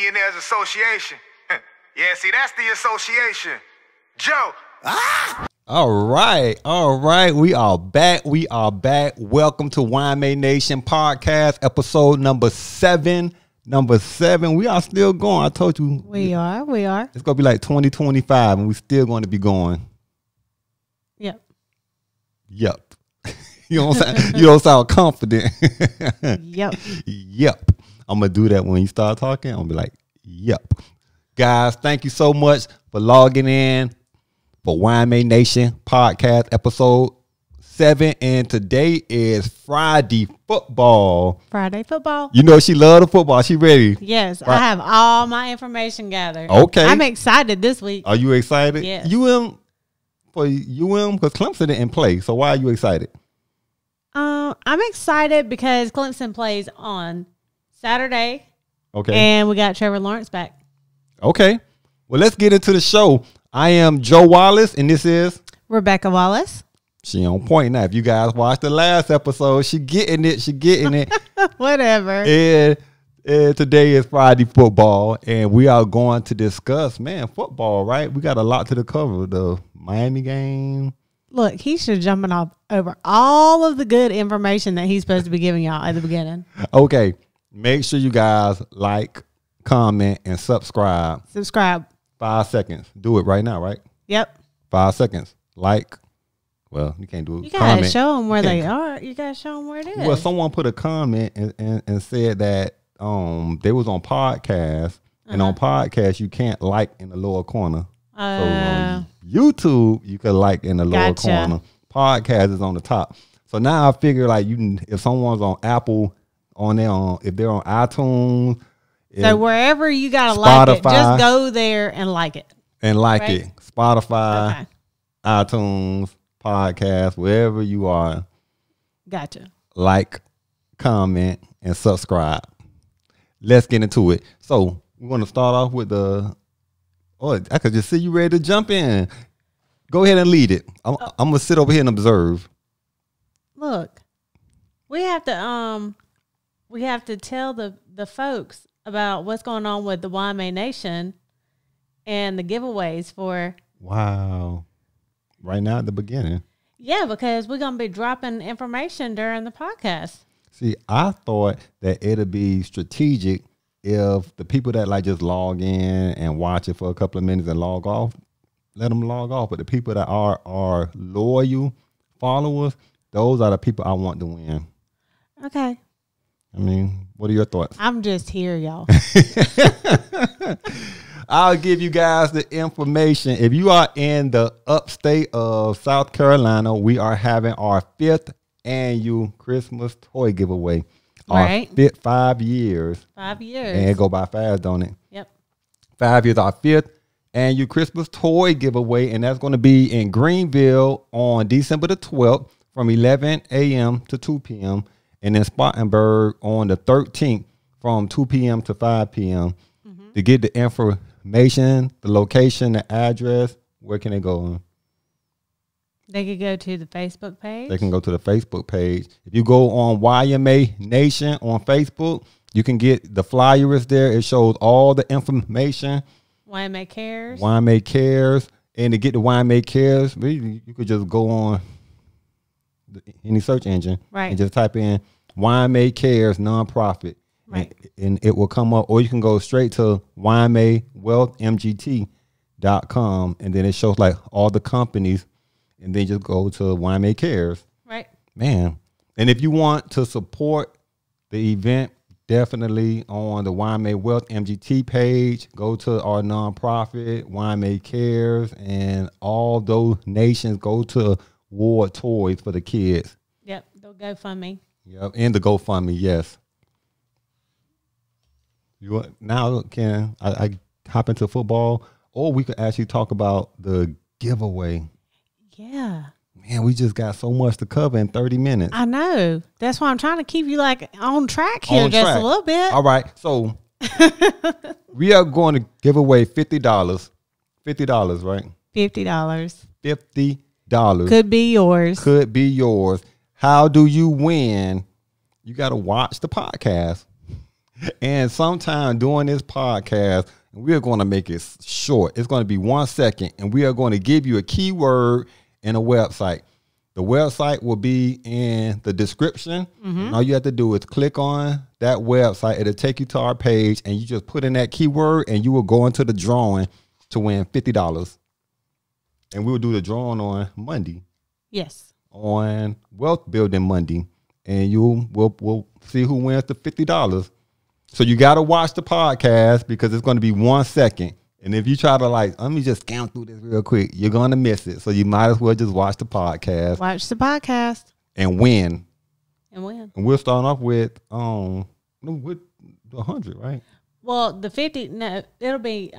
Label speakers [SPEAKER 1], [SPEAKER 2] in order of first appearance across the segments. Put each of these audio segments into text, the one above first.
[SPEAKER 1] Millionaires Association. Yeah, see, that's the association. Joe.
[SPEAKER 2] All right. We are back. Welcome to YMA Nation Podcast, episode number 7. We are still going. I told you.
[SPEAKER 3] We are.
[SPEAKER 2] It's going to be like 2025, and we're still going to be going.
[SPEAKER 3] Yep.
[SPEAKER 2] You don't sound confident.
[SPEAKER 3] Yep.
[SPEAKER 2] I'm going to do that when you start talking. I'm going to be like, yep. Guys, thank you so much for logging in for YMA Nation Podcast, episode 7. And today is Friday football.
[SPEAKER 3] You
[SPEAKER 2] know she love the football. She ready?
[SPEAKER 3] Yes, I have all my information gathered.
[SPEAKER 2] Okay.
[SPEAKER 3] I'm excited this week.
[SPEAKER 2] Are you excited?
[SPEAKER 3] Yes.
[SPEAKER 2] UM because Clemson didn't play. So why are you excited?
[SPEAKER 3] I'm excited because Clemson plays on Saturday.
[SPEAKER 2] Okay.
[SPEAKER 3] And we got Trevor Lawrence back.
[SPEAKER 2] Okay. Well, let's get into the show. I am Joe Wallace, and this is
[SPEAKER 3] Rebecca Wallace.
[SPEAKER 2] She on point now. If you guys watched the last episode, she getting it.
[SPEAKER 3] Whatever.
[SPEAKER 2] And today is Friday football, and we are going to discuss, football, right? We got a lot to cover. The Miami game.
[SPEAKER 3] Look, he should jumping off over all of the good information that he's supposed to be giving y'all at the beginning.
[SPEAKER 2] Okay. Make sure you guys like, comment, and subscribe. 5 seconds. Do it right now, right?
[SPEAKER 3] Yep.
[SPEAKER 2] 5 seconds. Like. Well, you can't do it.
[SPEAKER 3] You got to show them where they are. You got to show them where it is.
[SPEAKER 2] Well, someone put a comment and said that they was on podcast. And on podcast, you can't like in the lower corner. So on YouTube, you can like in the lower corner. Podcast is on the top. So now I figure like if someone's on Apple, if they're on iTunes.
[SPEAKER 3] So wherever you got to like it, just go there and like it.
[SPEAKER 2] Spotify, iTunes, podcast, wherever you are.
[SPEAKER 3] Gotcha.
[SPEAKER 2] Like, comment, and subscribe. Let's get into it. So we're going to start off with I could just see you ready to jump in. Go ahead and lead it. I'm going to sit over here and observe.
[SPEAKER 3] Look, we have to tell the folks about what's going on with the YMA Nation and the giveaways for.
[SPEAKER 2] Wow. Right now at the beginning.
[SPEAKER 3] Yeah, because we're going to be dropping information during the podcast.
[SPEAKER 2] See, I thought that it'd be strategic if the people that like just log in and watch it for a couple of minutes and log off, let them log off. But the people that are loyal followers, those are the people I want to win.
[SPEAKER 3] Okay.
[SPEAKER 2] I mean, what are your thoughts?
[SPEAKER 3] I'm just here, y'all.
[SPEAKER 2] I'll give you guys the information. If you are in the upstate of South Carolina, we are having our 5th annual Christmas toy giveaway.
[SPEAKER 3] Right.
[SPEAKER 2] Our 5 years.
[SPEAKER 3] 5 years.
[SPEAKER 2] And it go by fast, don't it?
[SPEAKER 3] Yep.
[SPEAKER 2] 5 years, our 5th annual Christmas toy giveaway. And that's going to be in Greenville on December the 12th from 11 a.m. to 2 p.m. And in Spartanburg on the 13th from 2 p.m. to 5 p.m. To get the information, the location, the address, where can they go?
[SPEAKER 3] They could go to the Facebook page.
[SPEAKER 2] They can go to the Facebook page. If you go on YMA Nation on Facebook, you can get the flyer is there. It shows all the information.
[SPEAKER 3] YMA Cares.
[SPEAKER 2] YMA Cares. And to get the YMA Cares, you could just go on any search engine.
[SPEAKER 3] Right.
[SPEAKER 2] And just type in YMA Cares nonprofit.
[SPEAKER 3] Right.
[SPEAKER 2] And it will come up, or you can go straight to YMAWealthMGT.com, and then it shows like all the companies, and then just go to YMA Cares.
[SPEAKER 3] Right.
[SPEAKER 2] Man. And if you want to support the event, definitely on the YMA Wealth MGT page, go to our nonprofit, YMA Cares, and all donations go to War Toys for the kids.
[SPEAKER 3] Yep. The GoFundMe.
[SPEAKER 2] Yep. And the GoFundMe, yes. Now can I hop into football, or we could actually talk about the giveaway?
[SPEAKER 3] Yeah.
[SPEAKER 2] Man, we just got so much to cover in 30 minutes.
[SPEAKER 3] I know. That's why I'm trying to keep you like on track here just a little bit.
[SPEAKER 2] All right. So we are going to give away $50. $50, right?
[SPEAKER 3] $50.
[SPEAKER 2] $50.
[SPEAKER 3] Could be yours.
[SPEAKER 2] Could be yours. How do you win? You got to watch the podcast. And sometime during this podcast, we're going to make it short. It's going to be 1 second, and we are going to give you a keyword and a website. The website will be in the description. And all you have to do is click on that website. It'll take you to our page, and you just put in that keyword, and you will go into the drawing to win $50. And we'll do the drawing on Monday.
[SPEAKER 3] Yes.
[SPEAKER 2] On Wealth Building Monday. And we'll see who wins the $50. So you got to watch the podcast because it's going to be 1 second. And if you try to let me just scan through this real quick, you're going to miss it. So you might as well just watch the podcast.
[SPEAKER 3] Watch the podcast.
[SPEAKER 2] And win.
[SPEAKER 3] And
[SPEAKER 2] we'll start off with 100, right?
[SPEAKER 3] Well, the 50, no, it'll be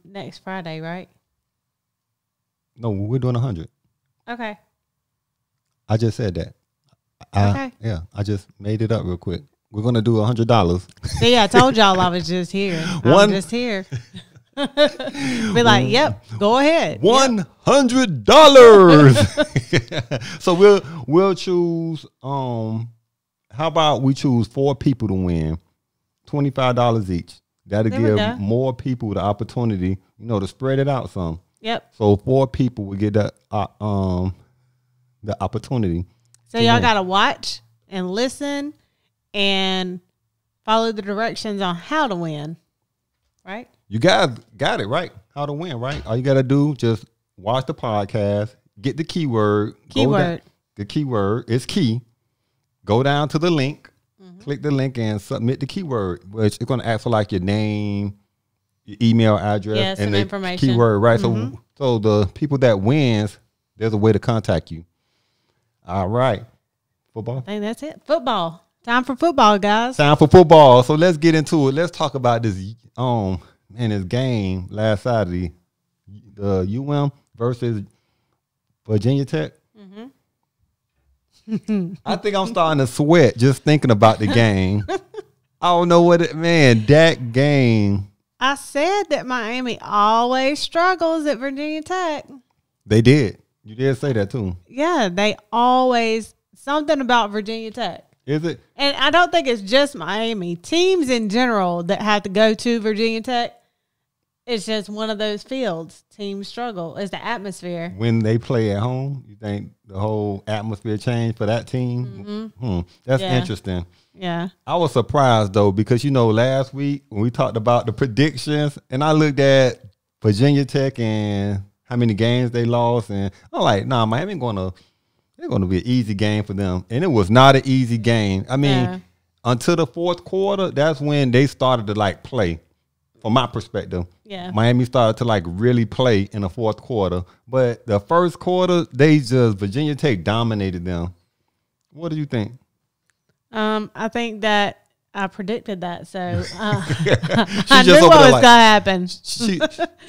[SPEAKER 3] next Friday, right?
[SPEAKER 2] No, we're doing 100.
[SPEAKER 3] Okay.
[SPEAKER 2] I just said that.
[SPEAKER 3] Okay.
[SPEAKER 2] Yeah, I just made it up real quick. We're going to do $100.
[SPEAKER 3] See, I told y'all I was just here. I'm just here. Be like, yep, go ahead.
[SPEAKER 2] $100. So we'll choose. How about we choose 4 people to win, $25 each. That'll give more people the opportunity, to spread it out some.
[SPEAKER 3] Yep.
[SPEAKER 2] So 4 people will get the opportunity.
[SPEAKER 3] So y'all gotta watch and listen and follow the directions on how to win. Right?
[SPEAKER 2] You got it right. How to win, right? All you gotta do, just watch the podcast, get the keyword. The keyword is key. Go down to the link, click the link, and submit the keyword, which is gonna ask for like your name, your email address, and the information. Keyword, right? So the people that wins, there's a way to contact you. All right. Football?
[SPEAKER 3] I think that's it. Football. Time for football, guys.
[SPEAKER 2] Time for football. So let's get into it. Let's talk about this this game last Saturday. The UM versus Virginia Tech. I think I'm starting to sweat just thinking about the game. I don't know that game.
[SPEAKER 3] I said that Miami always struggles at Virginia Tech.
[SPEAKER 2] They did. You did say that too.
[SPEAKER 3] Yeah, they always, something about Virginia Tech.
[SPEAKER 2] Is it?
[SPEAKER 3] And I don't think it's just Miami. Teams in general that have to go to Virginia Tech, it's just one of those fields. Teams struggle. It's the atmosphere.
[SPEAKER 2] When they play at home, you think the whole atmosphere changed for that team? That's interesting.
[SPEAKER 3] Yeah.
[SPEAKER 2] I was surprised, though, because, last week when we talked about the predictions, and I looked at Virginia Tech and how many games they lost, and I'm like, nah, Miami they're going to be an easy game for them. And it was not an easy game. I mean, until the fourth quarter, that's when they started to, play, from my perspective.
[SPEAKER 3] Yeah.
[SPEAKER 2] Miami started to, really play in the fourth quarter. But the first quarter, Virginia Tech dominated them. What do you think?
[SPEAKER 3] I think that I predicted that, so I knew what was going to happen.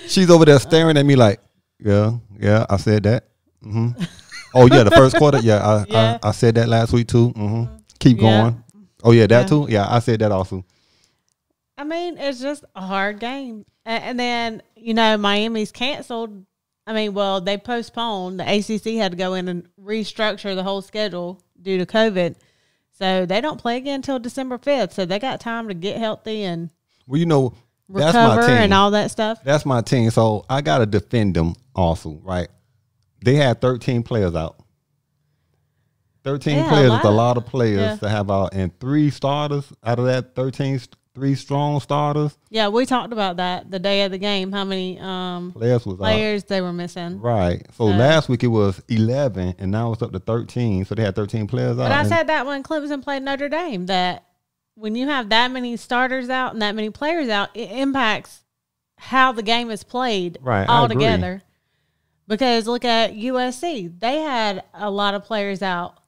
[SPEAKER 2] She's over there staring at me like, yeah, I said that. Oh, yeah, the first quarter, I said that last week too. Keep going. Oh, yeah, that too? Yeah, I said that also.
[SPEAKER 3] I mean, it's just a hard game. And then, Miami's canceled. I mean, well, they postponed. The ACC had to go in and restructure the whole schedule due to COVID. So they don't play again until December 5th. So they got time to get healthy and
[SPEAKER 2] recover that's my team.
[SPEAKER 3] And all that stuff.
[SPEAKER 2] That's my team. So I got to defend them also, right? They had 13 players out. 13 players is a lot of players to have out, and 3 starters out of that 13, 3 strong starters.
[SPEAKER 3] Yeah, we talked about that the day of the game, how many players they were missing.
[SPEAKER 2] Right. So last week it was 11, and now it's up to 13. So they had 13 players out.
[SPEAKER 3] But I said that when Clemson played Notre Dame, that when you have that many starters out and that many players out, it impacts how the game is played altogether. Because look at USC. They had a lot of players out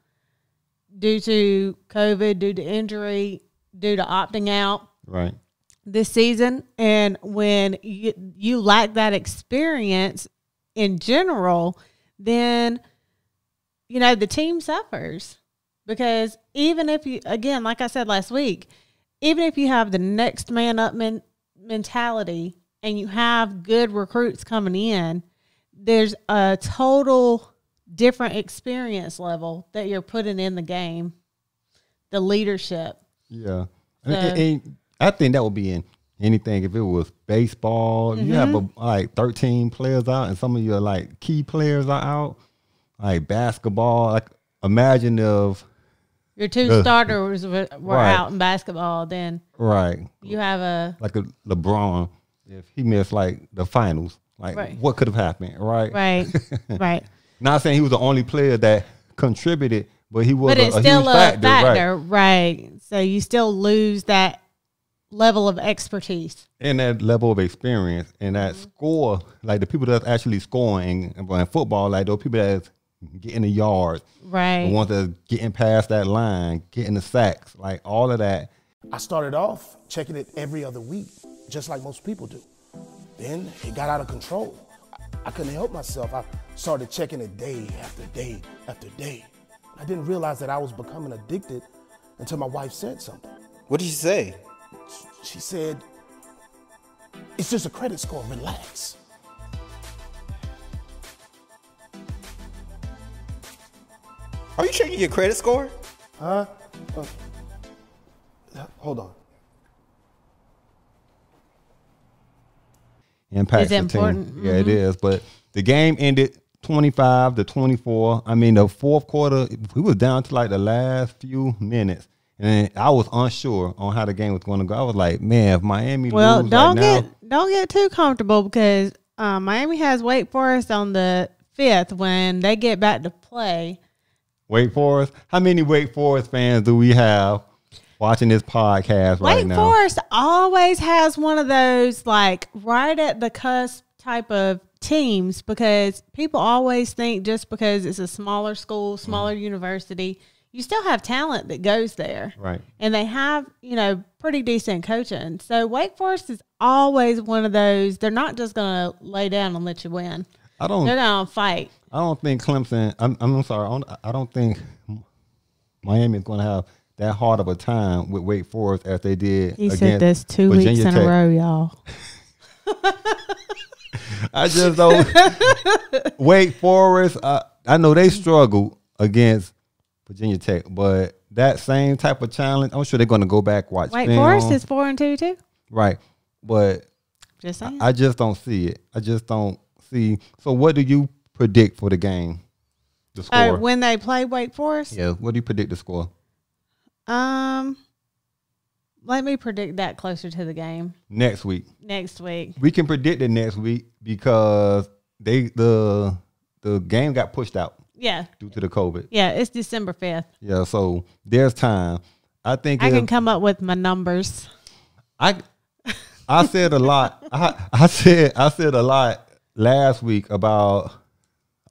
[SPEAKER 3] due to COVID, due to injury, due to opting out this season. And when you lack that experience in general, then, the team suffers. Because even if you, again, like I said last week, even if you have the next man up mentality and you have good recruits coming in, there's a total different experience level that you're putting in the game, the leadership.
[SPEAKER 2] Yeah. And I think that would be in anything. If it was baseball, you have like 13 players out, and some of your like key players are out. Like basketball, like imagine if
[SPEAKER 3] your two starters were out in basketball, then you have a
[SPEAKER 2] LeBron. If he missed like the finals, like what could have happened, right?
[SPEAKER 3] Right.
[SPEAKER 2] Not saying he was the only player that contributed, but he was.
[SPEAKER 3] But it's still a factor, right? So you still lose that level of expertise
[SPEAKER 2] and that level of experience and that score, like the people that's actually scoring in football, like those people that's getting the yards, the ones that's getting past that line, getting the sacks, like all of that.
[SPEAKER 4] I started off checking it every other week, just like most people do. Then it got out of control. I couldn't help myself. I started checking it day after day after day. I didn't realize that I was becoming addicted until my wife said something.
[SPEAKER 5] What did she say?
[SPEAKER 4] She said, "It's just a credit score, relax."
[SPEAKER 5] Are you checking your credit score?
[SPEAKER 4] Huh? Hold on.
[SPEAKER 2] Impacts the team. Yeah, it is. But the game ended 25-24. I mean, the fourth quarter, we was down to like the last few minutes. And I was unsure on how the game was going to go. I was like, man, if Miami lose
[SPEAKER 3] don't get too comfortable because Miami has Wake Forest on the 5th when they get back to play.
[SPEAKER 2] Wake Forest? How many Wake Forest fans do we have watching this podcast right now?
[SPEAKER 3] Wake Forest always has one of those like right at the cusp type of teams because people always think just because it's a smaller school, smaller university, you still have talent that goes there.
[SPEAKER 2] Right.
[SPEAKER 3] And they have, pretty decent coaching. So Wake Forest is always one of those, they're not just going to lay down and let you win. They're going to fight.
[SPEAKER 2] I don't think Clemson, I'm sorry, I don't think Miami is going to have that hard of a time with Wake Forest as they did
[SPEAKER 3] against said this 2
[SPEAKER 2] Virginia
[SPEAKER 3] weeks in
[SPEAKER 2] Tech.
[SPEAKER 3] a row, y'all.
[SPEAKER 2] I just don't. Wake Forest, I know they struggled against Virginia Tech, but that same type of challenge, I'm sure they're going to go back watch
[SPEAKER 3] Wake Forest is 4-2 too.
[SPEAKER 2] Right, but
[SPEAKER 3] just saying.
[SPEAKER 2] I just don't see it. I just don't see. So, what do you predict for the game? The score
[SPEAKER 3] when they play Wake Forest.
[SPEAKER 2] Yeah, what do you predict the score?
[SPEAKER 3] Let me predict that closer to the game.
[SPEAKER 2] Next week.
[SPEAKER 3] We
[SPEAKER 2] can predict it next week because the game got pushed out.
[SPEAKER 3] Yeah.
[SPEAKER 2] Due to the COVID.
[SPEAKER 3] Yeah, it's December 5th.
[SPEAKER 2] Yeah, so there's time. I think
[SPEAKER 3] I can come up with my numbers.
[SPEAKER 2] I said a lot. I said a lot last week about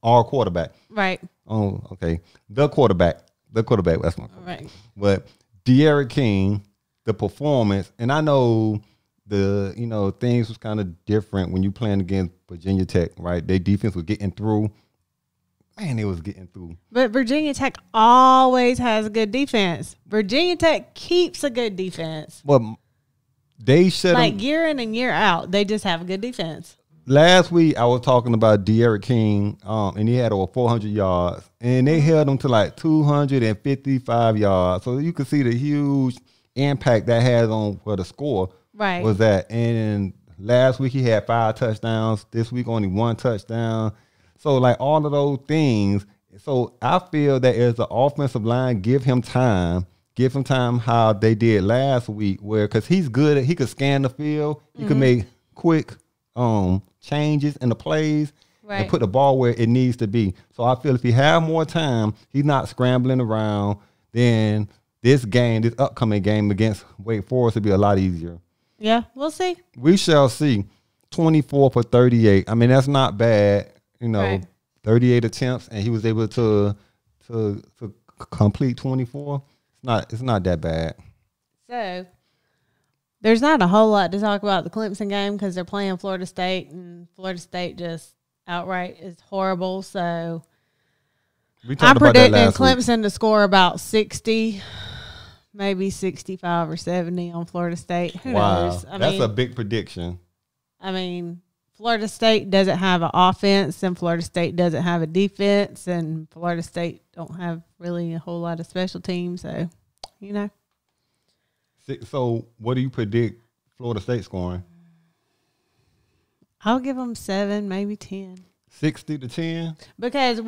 [SPEAKER 2] our quarterback.
[SPEAKER 3] Right.
[SPEAKER 2] Oh, okay. The quarterback. That's my quarterback.
[SPEAKER 3] Right.
[SPEAKER 2] But De'Aaron King, the performance, and I know things was kind of different when you playing against Virginia Tech, right? Their defense was getting through. Man, it was getting through.
[SPEAKER 3] But Virginia Tech always has a good defense. Virginia Tech keeps a good defense.
[SPEAKER 2] Well, they should
[SPEAKER 3] year in and year out, they just have a good defense.
[SPEAKER 2] Last week, I was talking about De'Aaron King, and he had over 400 yards, and they held him to like 255 yards. So you can see the huge impact that has on where the score was at. And last week, he had 5 touchdowns. This week, only 1 touchdown. So, like, all of those things. So, I feel that as the offensive line, give him time how they did last week, because he's good. He could scan the field. He could make quick changes in the plays and put the ball where it needs to be. So, I feel if he have more time, he's not scrambling around, then this upcoming game against Wake Forest will be a lot easier.
[SPEAKER 3] Yeah, we'll see.
[SPEAKER 2] We shall see. 24 for 38. I mean, that's not bad. 38 attempts, and he was able to complete 24. It's not that bad.
[SPEAKER 3] So there's not a whole lot to talk about the Clemson game because they're playing Florida State, and Florida State just outright is horrible. So I'm predicting Clemson to score about 60, maybe 65 or 70 on Florida State. Who knows?
[SPEAKER 2] That's a big prediction.
[SPEAKER 3] I mean, Florida State doesn't have an offense, and Florida State doesn't have a defense, and Florida State don't have really a whole lot of special teams. So,
[SPEAKER 2] So what do you predict Florida State scoring?
[SPEAKER 3] I'll give them 7, maybe 10.
[SPEAKER 2] 60-10?
[SPEAKER 3] Because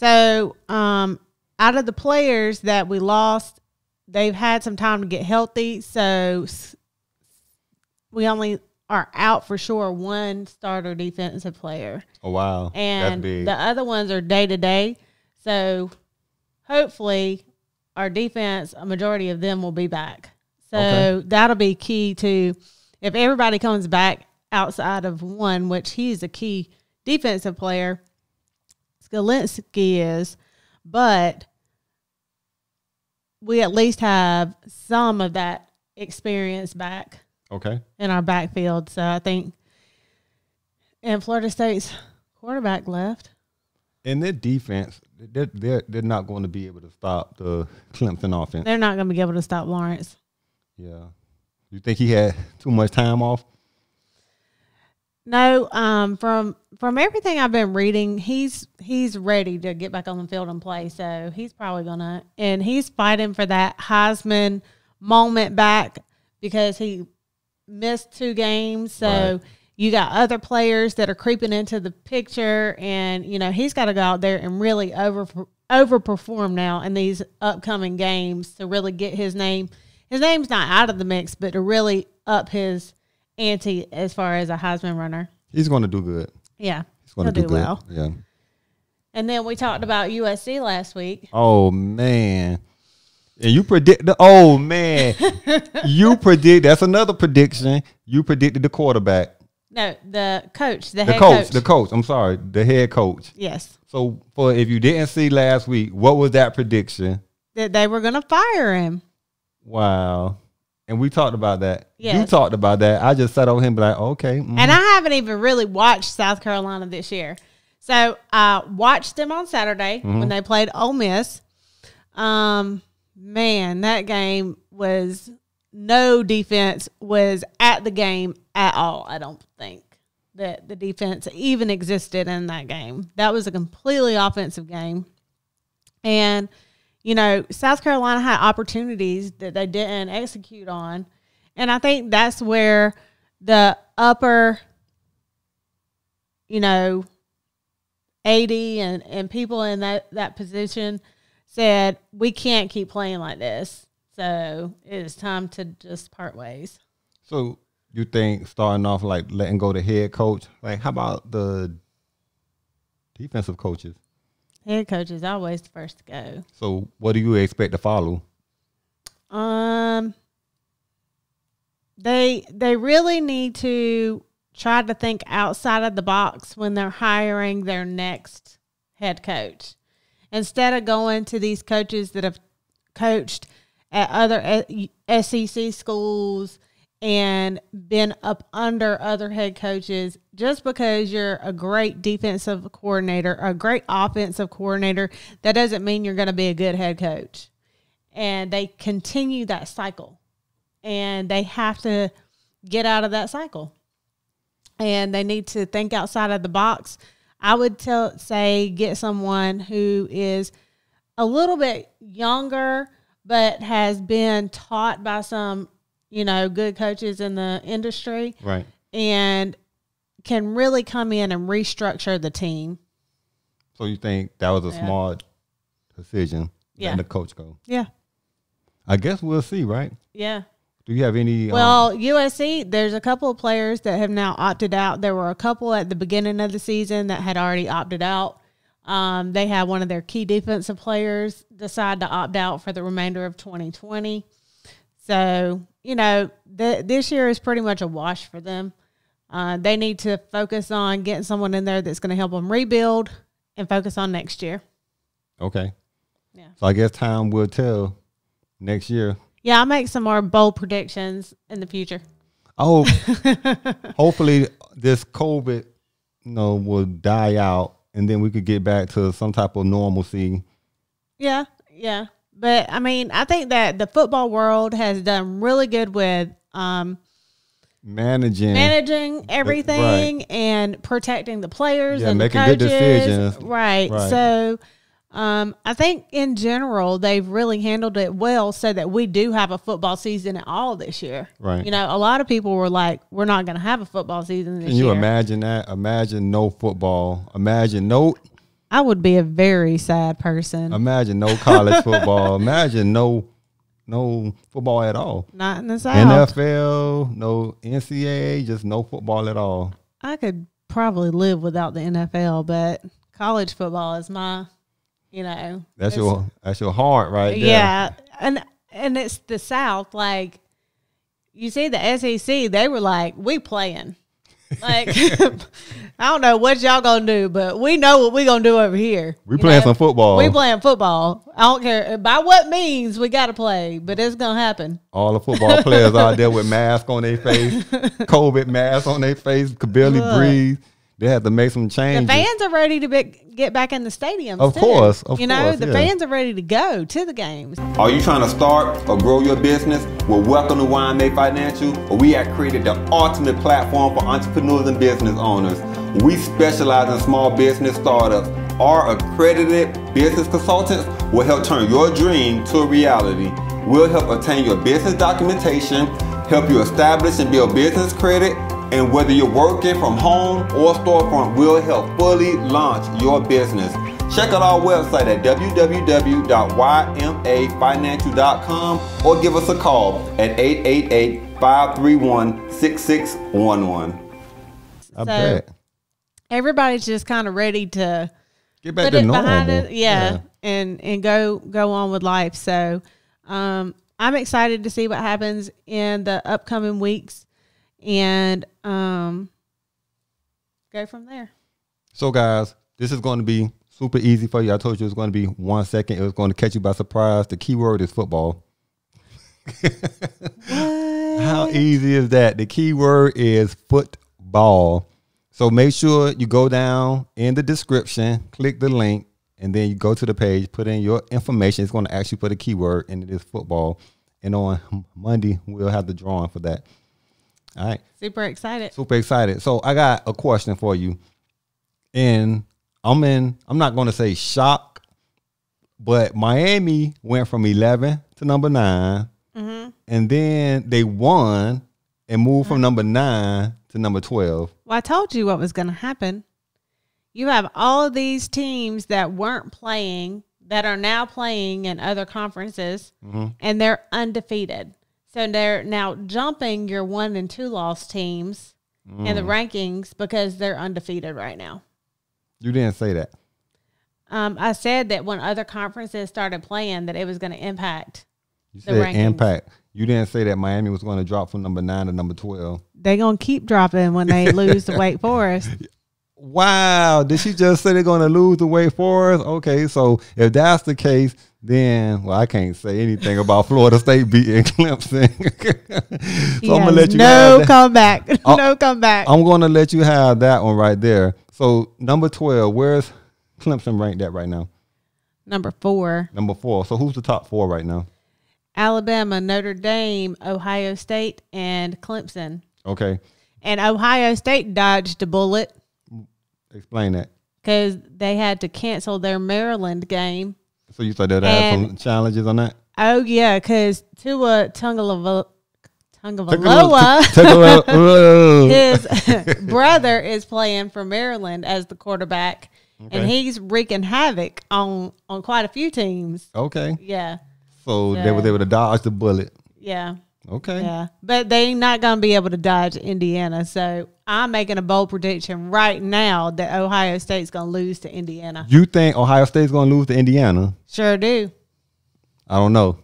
[SPEAKER 3] out of the players that we lost, they've had some time to get healthy. So we only are out for sure one starter defensive player.
[SPEAKER 2] Oh, wow.
[SPEAKER 3] And
[SPEAKER 2] that's big.
[SPEAKER 3] the other ones are day to day. So hopefully our defense, a majority of them will be back. So that'll be key to, if everybody comes back outside of one, which he's a key defensive player, Skalinski is, but we at least have some of that experience back in our backfield. So I think, and Florida State's quarterback left.
[SPEAKER 2] And their defense, they're not going to be able to stop the Clemson offense.
[SPEAKER 3] They're not going to be able to stop Lawrence.
[SPEAKER 2] Yeah. You think he had too much time off?
[SPEAKER 3] No, from everything I've been reading, he's ready to get back on the field and play. So he's probably gonna, and he's fighting for that Heisman moment back because he missed 2 games. So you got other players that are creeping into the picture, and he's got to go out there and really overperform now in these upcoming games to really get his name. His name's not out of the mix, but to really up his ante as far as a Heisman runner.
[SPEAKER 2] He's going to do good.
[SPEAKER 3] Yeah.
[SPEAKER 2] He's going to do good.
[SPEAKER 3] Well.
[SPEAKER 2] Yeah.
[SPEAKER 3] And then we talked about USC last week.
[SPEAKER 2] Oh, man. And you predict that's another prediction. You predicted the quarterback.
[SPEAKER 3] No, the coach, the head coach.
[SPEAKER 2] The coach. I'm sorry, the head coach.
[SPEAKER 3] Yes.
[SPEAKER 2] So if you didn't see last week, what was that prediction?
[SPEAKER 3] That they were going to fire him.
[SPEAKER 2] Wow. And we talked about that.
[SPEAKER 3] Yes.
[SPEAKER 2] You talked about that. I just sat over him and be like, okay. Mm-hmm.
[SPEAKER 3] And I haven't even really watched South Carolina this year. So I watched them on Saturday when they played Ole Miss. Man, that game was no defense was at the game at all. I don't think that the defense even existed in that game. That was a completely offensive game. And South Carolina had opportunities that they didn't execute on. And I think that's where the upper, AD and people in that position said, we can't keep playing like this. So it is time to just part ways.
[SPEAKER 2] So you think starting off like letting go the head coach, like how about the defensive coaches?
[SPEAKER 3] Head coach is always the first to go.
[SPEAKER 2] So what do you expect to follow?
[SPEAKER 3] They really need to try to think outside of the box when they're hiring their next head coach. Instead of going to these coaches that have coached at other SEC schools and been up under other head coaches, just because you're a great defensive coordinator, a great offensive coordinator, that doesn't mean you're going to be a good head coach. And they continue that cycle. And they have to get out of that cycle. And they need to think outside of the box. I would say get someone who is a little bit younger, but has been taught by some, good coaches in the industry.
[SPEAKER 2] Right.
[SPEAKER 3] And can really come in and restructure the team.
[SPEAKER 2] So you think that was a smart decision, letting the coach go?
[SPEAKER 3] Yeah.
[SPEAKER 2] I guess we'll see, right?
[SPEAKER 3] Yeah.
[SPEAKER 2] Do you have any?
[SPEAKER 3] Well, USC, there's a couple of players that have now opted out. There were a couple at the beginning of the season that had already opted out. They had one of their key defensive players decide to opt out for the remainder of 2020. So, this year is pretty much a wash for them. They need to focus on getting someone in there that's going to help them rebuild and focus on next year.
[SPEAKER 2] Okay.
[SPEAKER 3] Yeah.
[SPEAKER 2] So I guess time will tell next year.
[SPEAKER 3] Yeah, I'll make some more bold predictions in the future.
[SPEAKER 2] Oh, hopefully this COVID, will die out, and then we could get back to some type of normalcy.
[SPEAKER 3] Yeah. But, I think that the football world has done really good with managing everything and protecting the players and
[SPEAKER 2] making
[SPEAKER 3] the coaches.
[SPEAKER 2] good decisions.
[SPEAKER 3] Right. So I think in general they've really handled it well, so that we do have a football season at all this year.
[SPEAKER 2] Right.
[SPEAKER 3] You know, a lot of people were like, "We're not going to have a football season this
[SPEAKER 2] Can you
[SPEAKER 3] year."
[SPEAKER 2] imagine that? Imagine no football. Imagine no
[SPEAKER 3] I would be a very sad person.
[SPEAKER 2] Imagine no college football. Imagine no football at all.
[SPEAKER 3] Not in the South.
[SPEAKER 2] NFL, no NCAA, just no football at all.
[SPEAKER 3] I could probably live without the NFL, but college football is my, you know,
[SPEAKER 2] That's your heart right there.
[SPEAKER 3] yeah, and it's the South. Like, you see the SEC, they were like, "We playing." Like, I don't know what y'all gonna do, but we know what we gonna do over here.
[SPEAKER 2] We playing some football.
[SPEAKER 3] We playing football. I don't care by what means we got to play, but it's gonna happen.
[SPEAKER 2] All the football players out there with masks on their face, COVID masks on their face, could barely breathe. They had to make some changes.
[SPEAKER 3] The fans are ready to get back in the stadiums.
[SPEAKER 2] Of
[SPEAKER 3] too.
[SPEAKER 2] course,
[SPEAKER 3] you know, the fans are ready to go to the games.
[SPEAKER 6] Are you trying to start or grow your business? Well, welcome to YMA Financial, where we have created the ultimate platform for entrepreneurs and business owners. We specialize in small business startups. Our accredited business consultants will help turn your dream to a reality. We'll help obtain your business documentation, help you establish and build business credit, and whether you're working from home or storefront, we'll help fully launch your business. Check out our website at www.ymafinancial.com or give us a call at 888-531-6611.
[SPEAKER 2] I bet.
[SPEAKER 3] Everybody's just kind of ready to
[SPEAKER 2] Get back
[SPEAKER 3] put
[SPEAKER 2] to
[SPEAKER 3] it
[SPEAKER 2] normal.
[SPEAKER 3] behind it, and go on with life. So I'm excited to see what happens in the upcoming weeks, and go from there.
[SPEAKER 2] So guys, this is going to be super easy for you. I told you it was going to be 1 second. It was going to catch you by surprise. The key word is football. How easy is that? The key word is football. So make sure you go down in the description, click the link, and then you go to the page, put in your information. It's going to ask you for the keyword, and it is football. And on Monday, we'll have the drawing for that. All right.
[SPEAKER 3] Super excited.
[SPEAKER 2] Super excited. So I got a question for you. And I'm not going to say shock, but Miami went from 11 to number 9.
[SPEAKER 3] Mm-hmm.
[SPEAKER 2] And then they won and moved from number 9 to number 12.
[SPEAKER 3] Well, I told you what was going to happen. You have all of these teams that weren't playing that are now playing in other conferences, and they're undefeated. So they're now jumping your 1 and 2 loss teams in the rankings because they're undefeated right now.
[SPEAKER 2] You didn't say that.
[SPEAKER 3] I said that when other conferences started playing, that it was going to impact
[SPEAKER 2] You
[SPEAKER 3] the
[SPEAKER 2] said
[SPEAKER 3] rankings.
[SPEAKER 2] impact. You didn't say that Miami was going to drop from number 9 to number 12.
[SPEAKER 3] They're going to keep dropping when they lose to Wake Forest.
[SPEAKER 2] Wow. Did she just say they're going to lose to Wake Forest? Okay, so if that's the case, then, well, I can't say anything about Florida State beating Clemson. So I'm going to let you have that.
[SPEAKER 3] Comeback. No comeback.
[SPEAKER 2] I'm going to let you have that one right there. So number 12, where's Clemson ranked at right now?
[SPEAKER 3] Number 4.
[SPEAKER 2] Number 4. So who's the top 4 right now?
[SPEAKER 3] Alabama, Notre Dame, Ohio State, and Clemson.
[SPEAKER 2] Okay.
[SPEAKER 3] And Ohio State dodged a bullet
[SPEAKER 2] Explain that.
[SPEAKER 3] because they had to cancel their Maryland game.
[SPEAKER 2] So you said that had some challenges on that?
[SPEAKER 3] Oh, yeah, because Tua Tagovailoa, his brother is playing for Maryland as the quarterback, and he's wreaking havoc on quite a few teams.
[SPEAKER 2] Okay.
[SPEAKER 3] Yeah.
[SPEAKER 2] So they was able to dodge the bullet.
[SPEAKER 3] Yeah.
[SPEAKER 2] Okay.
[SPEAKER 3] Yeah. But they're not going to be able to dodge Indiana. So I'm making a bold prediction right now that Ohio State's going to lose to Indiana.
[SPEAKER 2] You think Ohio State's going to lose to Indiana?
[SPEAKER 3] Sure do.
[SPEAKER 2] I don't know.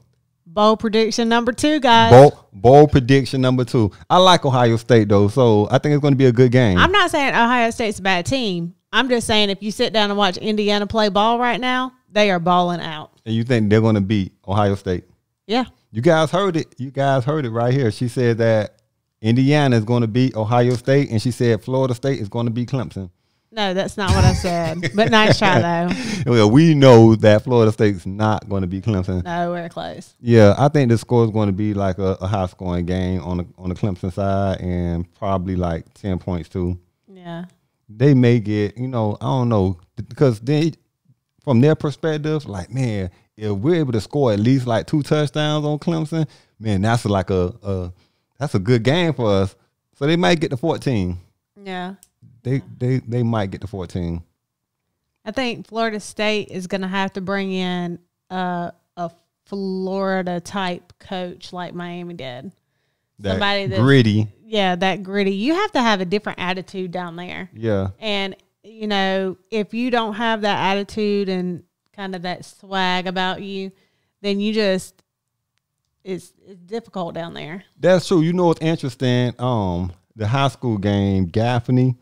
[SPEAKER 3] Bold prediction number 2, guys.
[SPEAKER 2] Bold prediction number 2. I like Ohio State, though, so I think it's going to be a good game.
[SPEAKER 3] I'm not saying Ohio State's a bad team. I'm just saying if you sit down and watch Indiana play ball right now, they are balling out.
[SPEAKER 2] And you think they're going to beat Ohio State?
[SPEAKER 3] Yeah.
[SPEAKER 2] You guys heard it. You guys heard it right here. She said that Indiana is going to beat Ohio State, and she said Florida State is going to beat Clemson.
[SPEAKER 3] No, that's not what I said. But nice try, though.
[SPEAKER 2] Well, we know that Florida State's not going to beat Clemson.
[SPEAKER 3] No, we're close.
[SPEAKER 2] Yeah, I think the score is going to be like a high-scoring game on the Clemson side, and probably like 10 points too.
[SPEAKER 3] Yeah.
[SPEAKER 2] They may get, I don't know, because then from their perspective, like, man, if we're able to score at least like 2 touchdowns on Clemson, man, that's like that's a good game for us. So they might get to 14.
[SPEAKER 3] Yeah.
[SPEAKER 2] They might get to 14.
[SPEAKER 3] I think Florida State is going to have to bring in a Florida type coach like Miami did. Somebody that's
[SPEAKER 2] gritty.
[SPEAKER 3] Yeah, that gritty. You have to have a different attitude down there.
[SPEAKER 2] Yeah.
[SPEAKER 3] And, you know, if you don't have that attitude and kind of that swag about you, then you just, it's difficult down there.
[SPEAKER 2] That's true. You know what's interesting? The high school game, Gaffney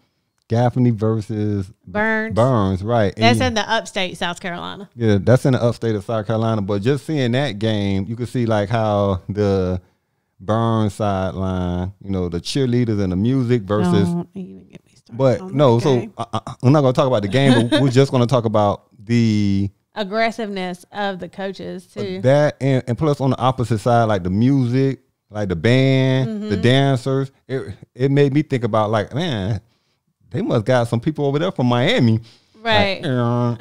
[SPEAKER 2] versus Burns, right.
[SPEAKER 3] That's in the upstate South Carolina.
[SPEAKER 2] Yeah, that's in the upstate of South Carolina. But just seeing that game, you could see like how the Burns sideline, you know, the cheerleaders and the music versus.
[SPEAKER 3] Don't even get me started.
[SPEAKER 2] But no, so I'm not going to talk about the game, but we're just going to talk about the
[SPEAKER 3] aggressiveness of the coaches too.
[SPEAKER 2] That and plus on the opposite side, like the music, like the band, the dancers. It made me think about like, man, they must got some people over there from Miami,
[SPEAKER 3] right?
[SPEAKER 2] Dun,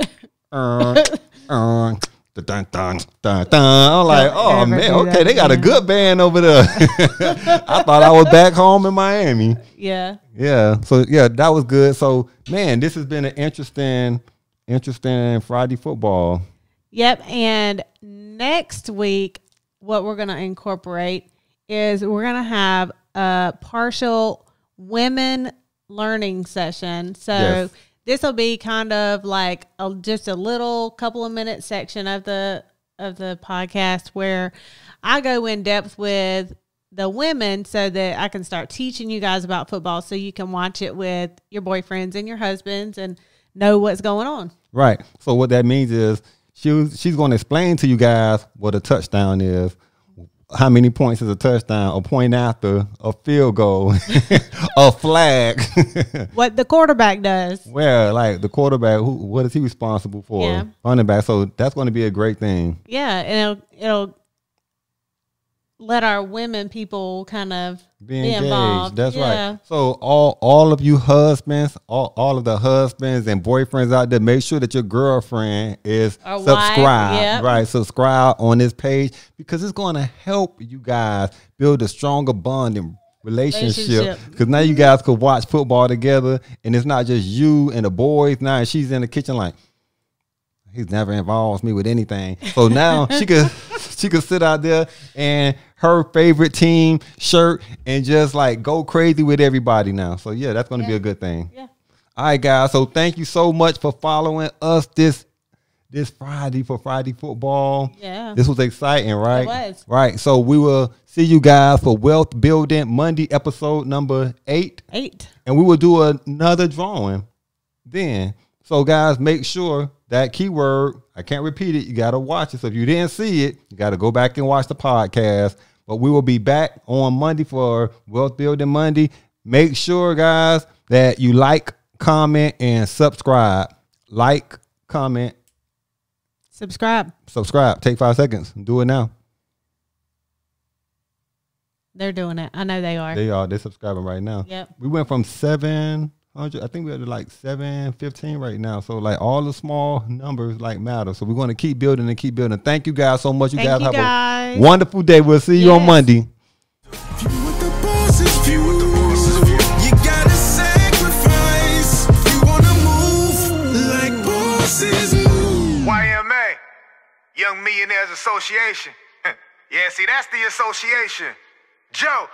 [SPEAKER 2] dun, dun, dun. I'm like, oh man, okay, they got a good band over there. I thought I was back home in Miami.
[SPEAKER 3] Yeah.
[SPEAKER 2] Yeah. So yeah, that was good. So man, this has been an interesting Friday football.
[SPEAKER 3] Yep. And next week, what we're gonna incorporate is we're gonna have a partial women learning session. So
[SPEAKER 2] Yes.
[SPEAKER 3] this will be kind of like just a little couple of minute section of the podcast where I go in depth with the women so that I can start teaching you guys about football so you can watch it with your boyfriends and your husbands and know what's going on.
[SPEAKER 2] Right. So what that means is she's going to explain to you guys what a touchdown is. How many points is a touchdown? A point after, a field goal, a flag.
[SPEAKER 3] What the quarterback does.
[SPEAKER 2] Well, like the quarterback, what is he responsible for?
[SPEAKER 3] Yeah.
[SPEAKER 2] Running back. So that's going to be a great thing.
[SPEAKER 3] Yeah, and it'll let our women people kind of
[SPEAKER 2] Be engaged.
[SPEAKER 3] involved.
[SPEAKER 2] That's
[SPEAKER 3] Yeah.
[SPEAKER 2] right. So all of you husbands, all of the husbands and boyfriends out there, make sure that your girlfriend is
[SPEAKER 3] Or wife,
[SPEAKER 2] subscribed.
[SPEAKER 3] yep.
[SPEAKER 2] Right. Subscribe on this page because it's going to help you guys build a stronger bonding relationship. Because now you guys could watch football together and it's not just you and the boys. Now she's in the kitchen like, he's never involves me with anything. So now she could sit out there and her favorite team shirt and just like go crazy with everybody now. So yeah, that's going to be a good thing.
[SPEAKER 3] Yeah.
[SPEAKER 2] All right, guys. So thank you so much for following us this Friday for Friday football.
[SPEAKER 3] Yeah.
[SPEAKER 2] This was exciting, right?
[SPEAKER 3] It was.
[SPEAKER 2] Right. So we will see you guys for Wealth Building Monday episode number 8.
[SPEAKER 3] 8.
[SPEAKER 2] And we will do another drawing then. So guys, make sure that keyword, I can't repeat it, you got to watch it. So if you didn't see it, you got to go back and watch the podcast. But we will be back on Monday for Wealth Building Monday. Make sure, guys, that you like, comment, and subscribe. Like, comment,
[SPEAKER 3] Subscribe.
[SPEAKER 2] Take 5 seconds. Do it now.
[SPEAKER 3] They're doing it. I know they are.
[SPEAKER 2] They're subscribing right now.
[SPEAKER 3] Yep.
[SPEAKER 2] We went from 700, I think we're at like 715 right now. So like all the small numbers like matter. So we're going to keep building and keep building. Thank you guys so much. You guys have a wonderful day. We'll see you on Monday.
[SPEAKER 1] YMA, Young Millionaires Association. Yeah, see, that's the association. Joe.